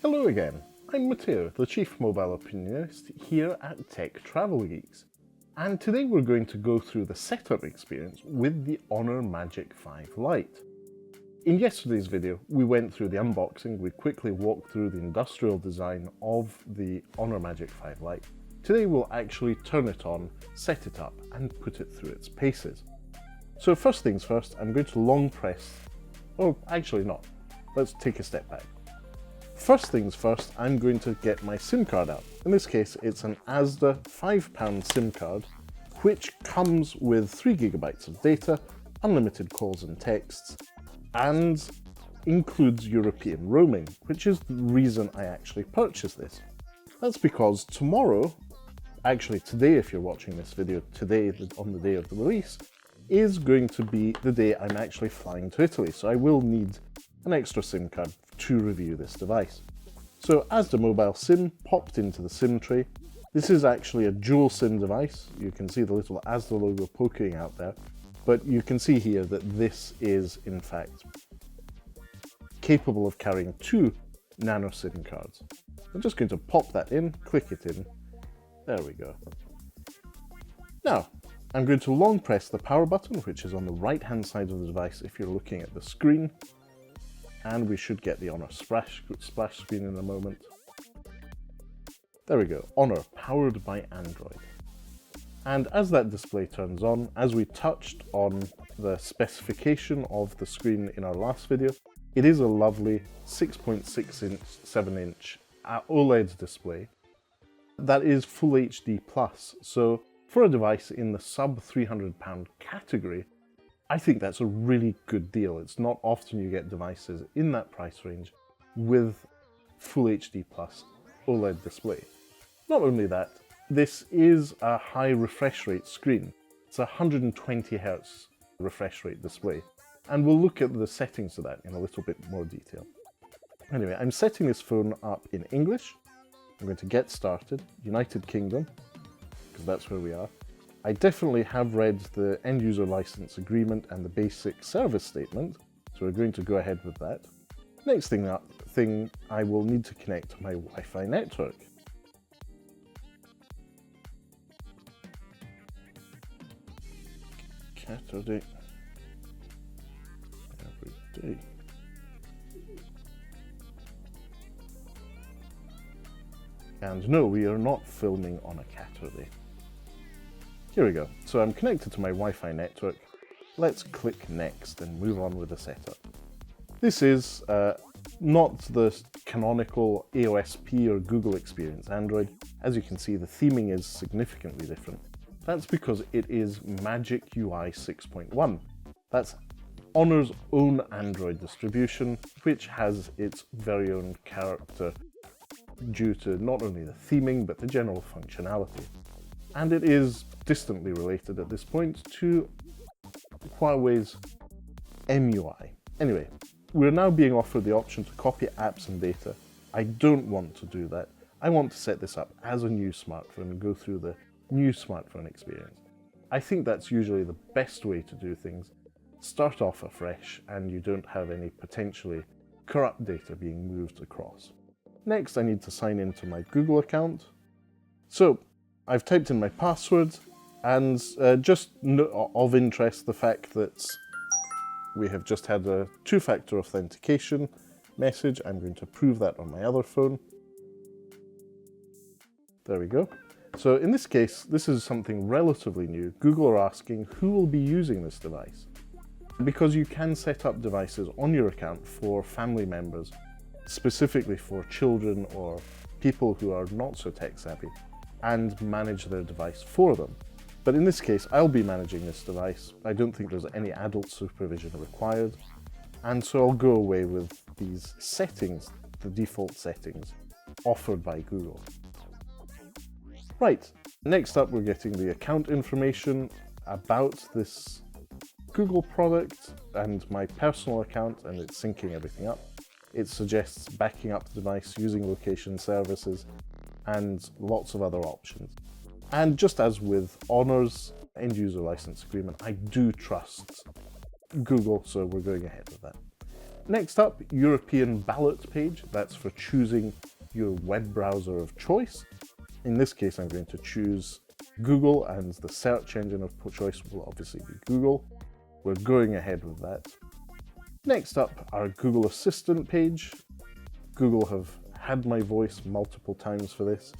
Hello again, I'm Matteo, the Chief Mobile Opinionist here at Tech Travel Geeks, and today we're going to go through the setup experience with the Honor Magic5 Lite. In yesterday's video, we went through the unboxing, we quickly walked through the industrial design of the Honor Magic5 Lite. Today we'll actually turn it on, set it up, and put it through its paces. So first things first, I'm going to long press, oh actually not, let's take a step back. First things first, I'm going to get my SIM card out. In this case, it's an Asda £5 SIM card, which comes with 3 GB of data, unlimited calls and texts, and includes European roaming, which is the reason I actually purchased this. That's because tomorrow, actually today if you're watching this video, today on the day of the release, is going to be the day I'm actually flying to Italy, so I will need an extra SIM card to review this device. So Asda Mobile SIM popped into the SIM tray. This is actually a dual SIM device. You can see the little Asda logo poking out there, but you can see here that this is in fact capable of carrying 2 nano SIM cards. I'm just going to pop that in, click it in, there we go. Now, I'm going to long press the power button, which is on the right hand side of the device if you're looking at the screen, and we should get the Honor splash screen in a moment. There we go, Honor powered by Android. And as that display turns on, as we touched on the specification of the screen in our last video, it is a lovely 6.6 inch, 7 inch AMOLED display that is Full HD+. So for a device in the sub £300 category, I think that's a really good deal. It's not often you get devices in that price range with Full HD+ OLED display. Not only that, this is a high refresh rate screen. It's a 120Hz refresh rate display, and we'll look at the settings of that in a little bit more detail. Anyway, I'm setting this phone up in English. I'm going to get started, United Kingdom, because that's where we are. I definitely have read the end user license agreement and the basic service statement, so we're going to go ahead with that. Next thing I will need to connect to my Wi-Fi network. Saturday. Every day. And no, we are not filming on a Saturday. Here we go. So I'm connected to my Wi-Fi network. Let's click next and move on with the setup. This is not the canonical AOSP or Google Experience Android. As you can see, the theming is significantly different. That's because it is Magic UI 6.1. That's Honor's own Android distribution, which has its very own character due to not only the theming, but the general functionality. And it is distantly related at this point to Huawei's MUI. Anyway, we're now being offered the option to copy apps and data. I don't want to do that. I want to set this up as a new smartphone and go through the new smartphone experience. I think that's usually the best way to do things. Start off afresh and you don't have any potentially corrupt data being moved across. Next, I need to sign into my Google account. So I've typed in my password, and just of interest, the fact that we have just had a 2-factor authentication message. I'm going to prove that on my other phone. There we go. So in this case, this is something relatively new. Google are asking who will be using this device, because you can set up devices on your account for family members, specifically for children or people who are not so tech savvy, and manage their device for them. But in this case, I'll be managing this device. I don't think there's any adult supervision required, and so I'll go away with these settings, the default settings offered by Google. Right, next up we're getting the account information about this Google product and my personal account, and it's syncing everything up. It suggests backing up the device using location services and lots of other options. And just as with Honor's end user license agreement, I do trust Google, so we're going ahead with that. Next up, European ballot page. That's for choosing your web browser of choice. In this case, I'm going to choose Google, and the search engine of choice will obviously be Google. We're going ahead with that. Next up, our Google Assistant page. Google have had my voice multiple times for this.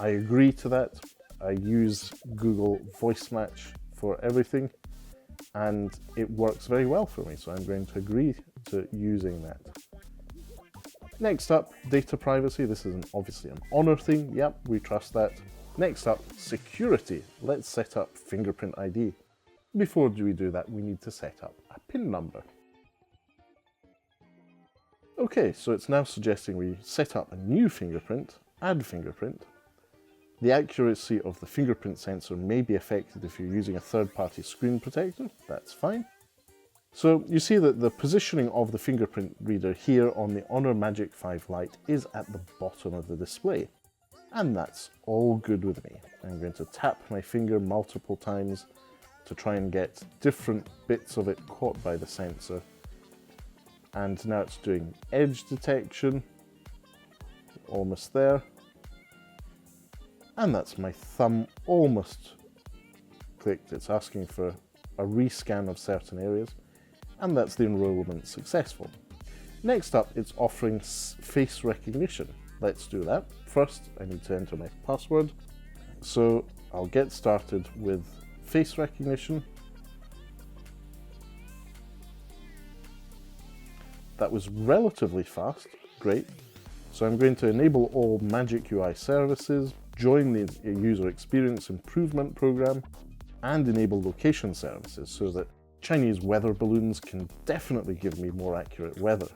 I agree to that. I use Google Voice Match for everything, and it works very well for me, so I'm going to agree to using that. Next up, data privacy. This is obviously an Honor thing. Yep, we trust that. Next up, security. Let's set up fingerprint ID. Before we do that, we need to set up a PIN number. Okay, so it's now suggesting we set up a new fingerprint, add fingerprint. The accuracy of the fingerprint sensor may be affected if you're using a third-party screen protector. That's fine. So you see that the positioning of the fingerprint reader here on the Honor Magic5 Lite is at the bottom of the display. And that's all good with me. I'm going to tap my finger multiple times to try and get different bits of it caught by the sensor. And now it's doing edge detection, almost there. And that's my thumb almost clicked. It's asking for a rescan of certain areas, and that's the enrollment successful. Next up, it's offering face recognition. Let's do that. First, I need to enter my password. So I'll get started with face recognition. That was relatively fast, great. So I'm going to enable all Magic UI services, join the user experience improvement program, and enable location services so that Chinese weather balloons can definitely give me more accurate weather.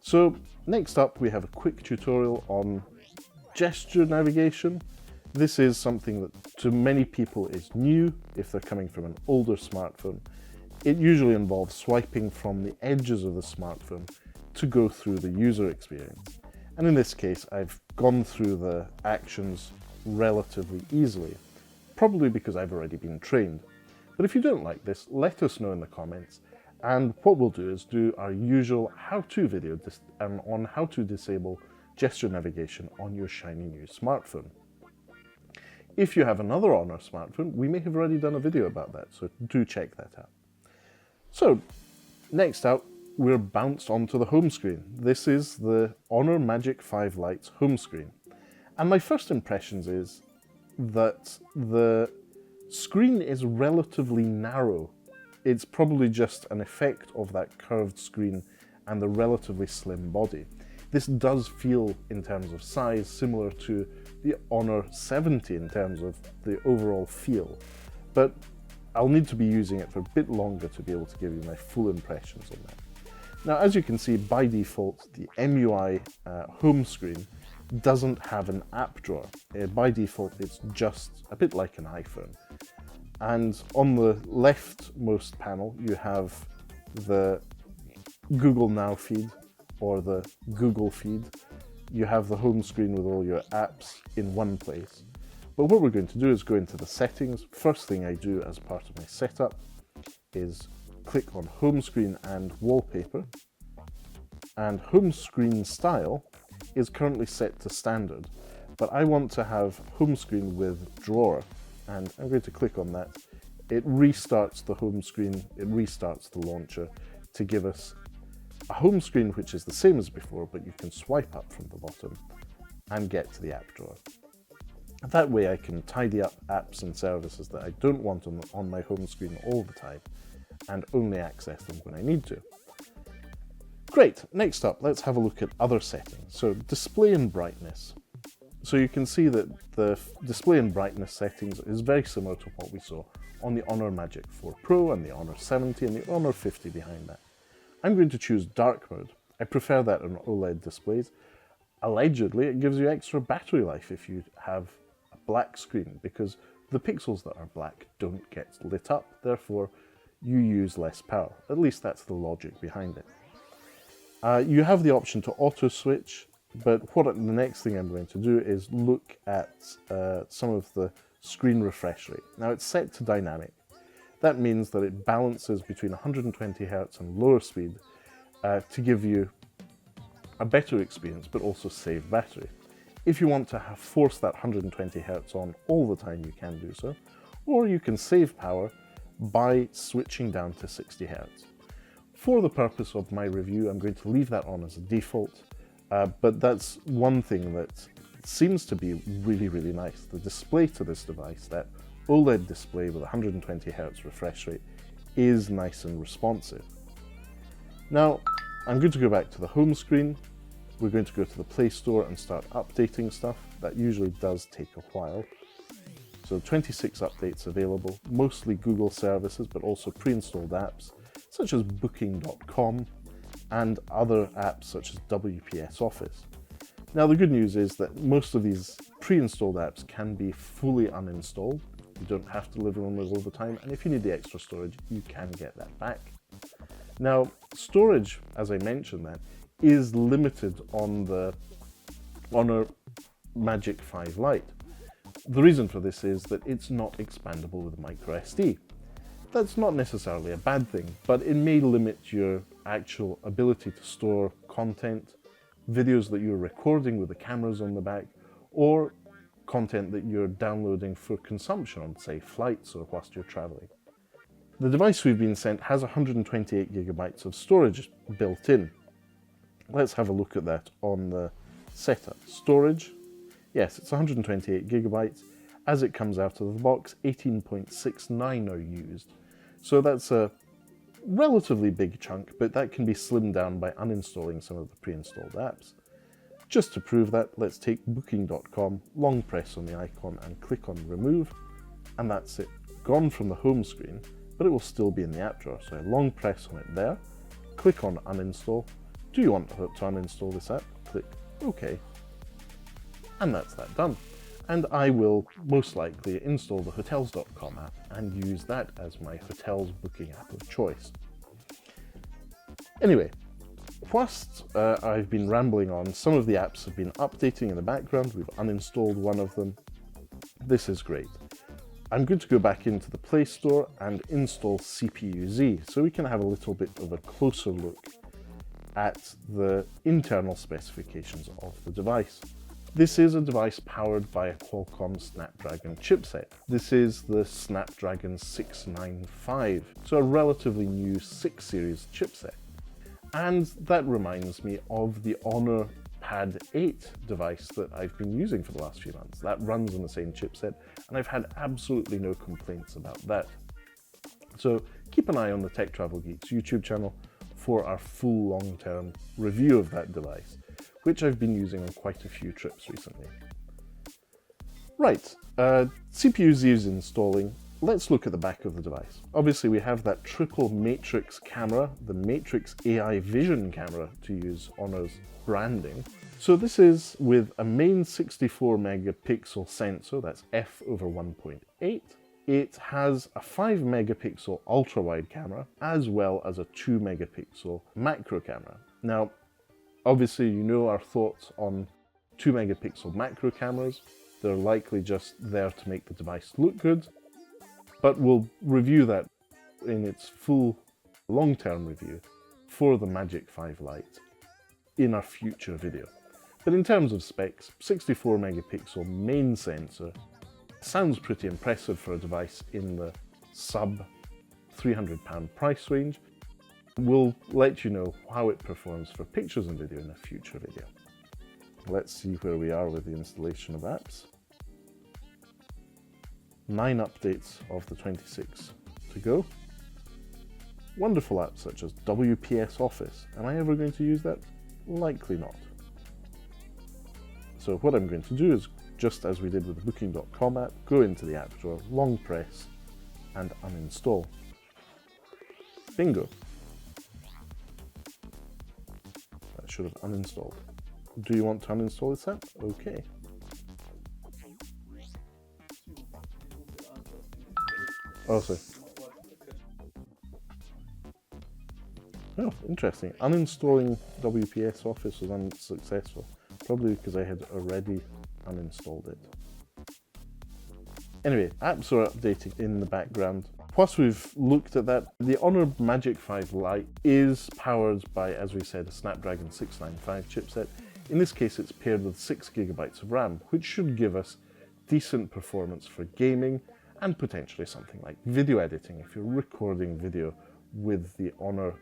So next up, we have a quick tutorial on gesture navigation. This is something that to many people is new if they're coming from an older smartphone. It usually involves swiping from the edges of the smartphone to go through the user experience. And in this case, I've gone through the actions relatively easily, probably because I've already been trained. But if you don't like this, let us know in the comments. And what we'll do is do our usual how-to video on how to disable gesture navigation on your shiny new smartphone. If you have another Honor smartphone, we may have already done a video about that, so do check that out. So, next out, we're bounced onto the home screen. This is the Honor Magic5 Lite's home screen. And my first impressions is that the screen is relatively narrow. It's probably just an effect of that curved screen and the relatively slim body. This does feel, in terms of size, similar to the Honor 70 in terms of the overall feel. But I'll need to be using it for a bit longer to be able to give you my full impressions on that. Now, as you can see, by default, the MUI home screen doesn't have an app drawer. By default, it's just a bit like an iPhone. And on the leftmost panel, you have the Google Now feed or the Google feed. You have the home screen with all your apps in one place. But what we're going to do is go into the settings. First thing I do as part of my setup is click on home screen and wallpaper. And home screen style is currently set to standard, but I want to have home screen with drawer. And I'm going to click on that. It restarts the home screen, it restarts the launcher to give us a home screen which is the same as before, but you can swipe up from the bottom and get to the app drawer. That way I can tidy up apps and services that I don't want on my home screen all the time and only access them when I need to. Great, next up, let's have a look at other settings. So display and brightness. So you can see that the display and brightness settings is very similar to what we saw on the Honor Magic 4 Pro and the Honor 70 and the Honor 50 behind that. I'm going to choose dark mode. I prefer that on OLED displays. Allegedly, it gives you extra battery life if you have a black screen, because the pixels that are black don't get lit up, therefore you use less power. At least that's the logic behind it. You have the option to auto switch, but the next thing I'm going to do is look at some of the screen refresh rate. Now it's set to dynamic. That means that it balances between 120 Hz and lower speed to give you a better experience, but also save battery. If you want to force that 120 Hz on all the time, you can do so, or you can save power by switching down to 60 Hz. For the purpose of my review, I'm going to leave that on as a default, but that's one thing that seems to be really, really nice. The display to this device, that OLED display with 120 Hz refresh rate, is nice and responsive. Now, I'm going to go back to the home screen. We're going to go to the Play Store and start updating stuff. That usually does take a while. So 26 updates available, mostly Google services, but also pre-installed apps, such as Booking.com and other apps such as WPS Office. Now the good news is that most of these pre-installed apps can be fully uninstalled. You don't have to live on them all the time, and if you need the extra storage, you can get that back. Now, storage, as I mentioned then, is limited on the Honor Magic5 Lite. The reason for this is that it's not expandable with microSD. That's not necessarily a bad thing, but it may limit your actual ability to store content, videos that you're recording with the cameras on the back, or content that you're downloading for consumption on, say, flights or whilst you're traveling. The device we've been sent has 128 gigabytes of storage built in. Let's have a look at that on the setup. Storage, yes, it's 128 gigabytes. As it comes out of the box, 18.69 are used. So that's a relatively big chunk, but that can be slimmed down by uninstalling some of the pre-installed apps. Just to prove that, let's take Booking.com, long press on the icon and click on Remove, and that's it. Gone from the home screen, but it will still be in the app drawer. So I long press on it there, click on Uninstall. Do you want to uninstall this app? Click OK. And that's that done. And I will most likely install the Hotels.com app and use that as my hotels booking app of choice. Anyway, whilst I've been rambling on, some of the apps have been updating in the background. We've uninstalled one of them. This is great. I'm going to go back into the Play Store and install CPU-Z so we can have a little bit of a closer look at the internal specifications of the device. This is a device powered by a Qualcomm Snapdragon chipset. This is the Snapdragon 695, so a relatively new 6 series chipset. And that reminds me of the Honor Pad 8 device that I've been using for the last few months. That runs on the same chipset, and I've had absolutely no complaints about that. So keep an eye on the Tech Travel Geeks YouTube channel for our full long-term review of that device, which I've been using on quite a few trips recently. Right, CPU-Z is installing. Let's look at the back of the device. Obviously we have that triple matrix camera, the Matrix AI Vision camera to use Honor's branding. So this is with a main 64 megapixel sensor, that's f/1.8. It has a 5 megapixel ultra wide camera as well as a 2 megapixel macro camera. Now, obviously you know our thoughts on 2 megapixel macro cameras. They're likely just there to make the device look good, but we'll review that in its full long-term review for the Magic5 Lite in our future video. But in terms of specs, 64 megapixel main sensor sounds pretty impressive for a device in the sub £300 price range. We'll let you know how it performs for pictures and video in a future video. Let's see where we are with the installation of apps. 9 updates of the 26 to go. Wonderful apps such as WPS Office. Am I ever going to use that? Likely not. So what I'm going to do is, just as we did with the Booking.com app, go into the app drawer, long press, and uninstall. Bingo. That should have uninstalled. Do you want to uninstall this app? Okay. Also, oh, interesting. Uninstalling WPS Office was unsuccessful, probably because I had already uninstalled it. Anyway, apps are updating in the background. Whilst we've looked at that, the Honor Magic5 Lite is powered by, as we said, a Snapdragon 695 chipset. In this case, it's paired with 6 GB of RAM, which should give us decent performance for gaming and potentially something like video editing if you're recording video with the Honor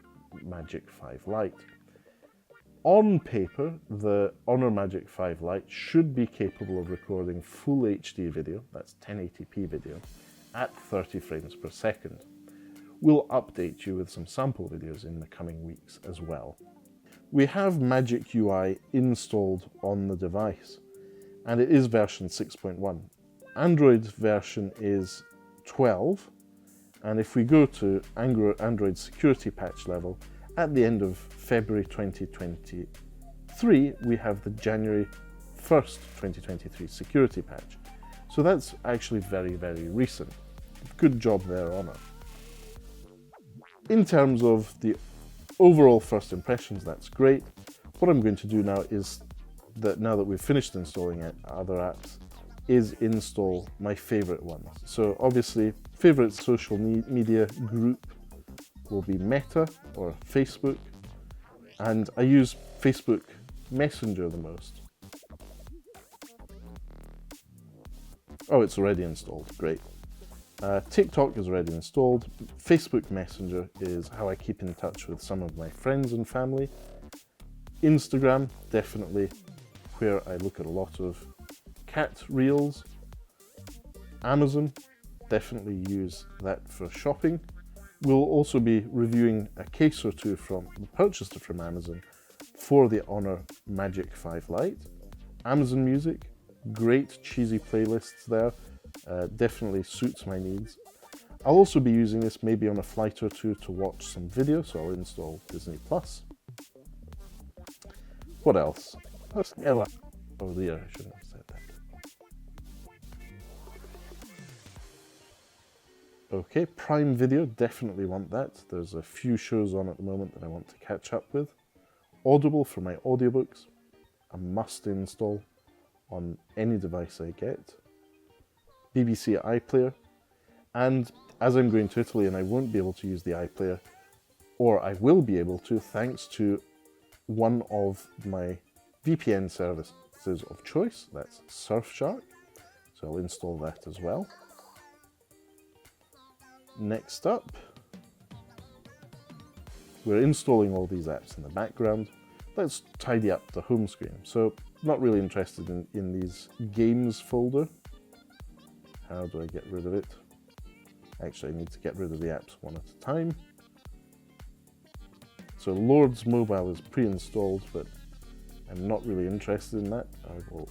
Magic5 Lite. On paper, the Honor Magic5 Lite should be capable of recording full HD video, that's 1080p video, at 30 frames per second. We'll update you with some sample videos in the coming weeks as well. We have Magic UI installed on the device, and it is version 6.1. Android version is 12, and if we go to Android security patch level, at the end of February 2023, we have the January 1st, 2023 security patch. So that's actually very, very recent. Good job there, Honor. In terms of the overall first impressions, that's great. What I'm going to do now is that now that we've finished installing other apps, is install my favorite ones. So obviously, favorite social media group will be Meta or Facebook, and I use Facebook Messenger the most. Oh, it's already installed, great. TikTok is already installed. Facebook Messenger is how I keep in touch with some of my friends and family. Instagram, definitely where I look at a lot of cat reels. Amazon, definitely use that for shopping. We'll also be reviewing a case or two purchased from Amazon for the Honor Magic5 Lite. Amazon Music, great cheesy playlists there, definitely suits my needs. I'll also be using this maybe on a flight or two to watch some video, so I'll install Disney+. What else? Oh dear, I shouldn't have said that. Okay, Prime Video, definitely want that. There's a few shows on at the moment that I want to catch up with. Audible for my audiobooks, a must install on any device I get. BBC iPlayer, and as I'm going to Italy and I won't be able to use the iPlayer, or I will be able to thanks to one of my VPN services of choice, that's Surfshark, so I'll install that as well. Next up, we're installing all these apps in the background. Let's tidy up the home screen. So, not really interested in these games folder. How do I get rid of it? Actually, I need to get rid of the apps one at a time. So Lord's Mobile is pre-installed, but I'm not really interested in that. I will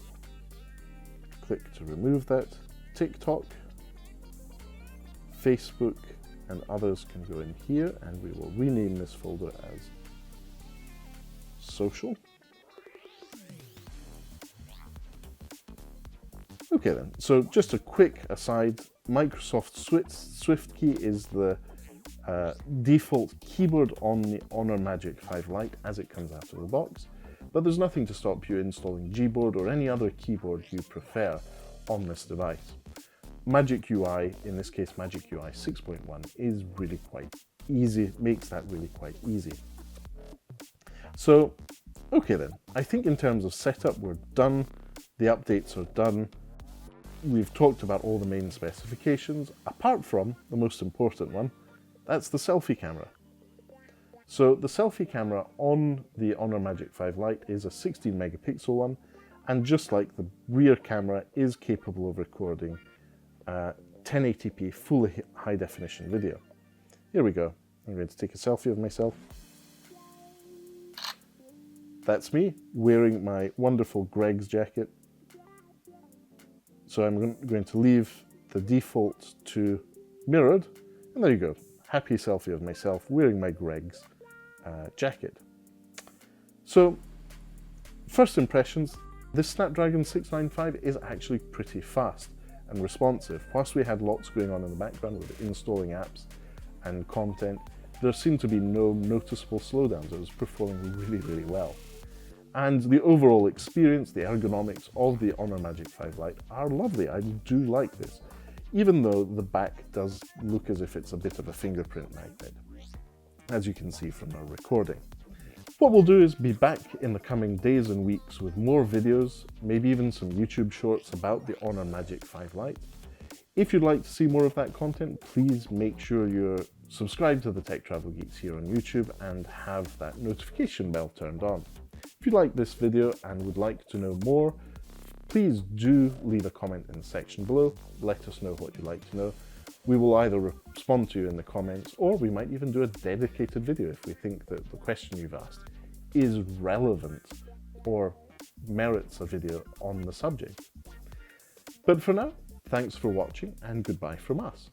click to remove that. TikTok, Facebook, and others can go in here, and we will rename this folder as Social. Okay then, so just a quick aside, Microsoft SwiftKey is the default keyboard on the Honor Magic5 Lite as it comes out of the box, but there's nothing to stop you installing Gboard or any other keyboard you prefer on this device. Magic UI, in this case Magic UI 6.1, is really quite easy, makes that really quite easy. So, okay then, I think in terms of setup we're done, the updates are done, we've talked about all the main specifications, apart from the most important one, that's the selfie camera. So the selfie camera on the Honor Magic5 Lite is a 16 megapixel one, and just like the rear camera is capable of recording 1080p full high definition video. Here we go. I'm going to take a selfie of myself. That's me wearing my wonderful Greg's jacket. So I'm going to leave the default to mirrored, and there you go. Happy selfie of myself wearing my Greg's jacket. So, first impressions, this Snapdragon 695 is actually pretty fast and responsive. Whilst we had lots going on in the background with installing apps and content, there seemed to be no noticeable slowdowns. It was performing really, really well. And the overall experience, the ergonomics of the Honor Magic5 Lite are lovely. I do like this. even though the back does look as if it's a bit of a fingerprint magnet, as you can see from our recording. What we'll do is be back in the coming days and weeks with more videos, maybe even some YouTube shorts about the Honor Magic5 Lite. If you'd like to see more of that content, please make sure you're subscribed to the Tech Travel Geeks here on YouTube and have that notification bell turned on. If you like this video and would like to know more, please do leave a comment in the section below. Let us know what you'd like to know. We will either respond to you in the comments, or we might even do a dedicated video if we think that the question you've asked is relevant or merits a video on the subject. But for now, thanks for watching and goodbye from us.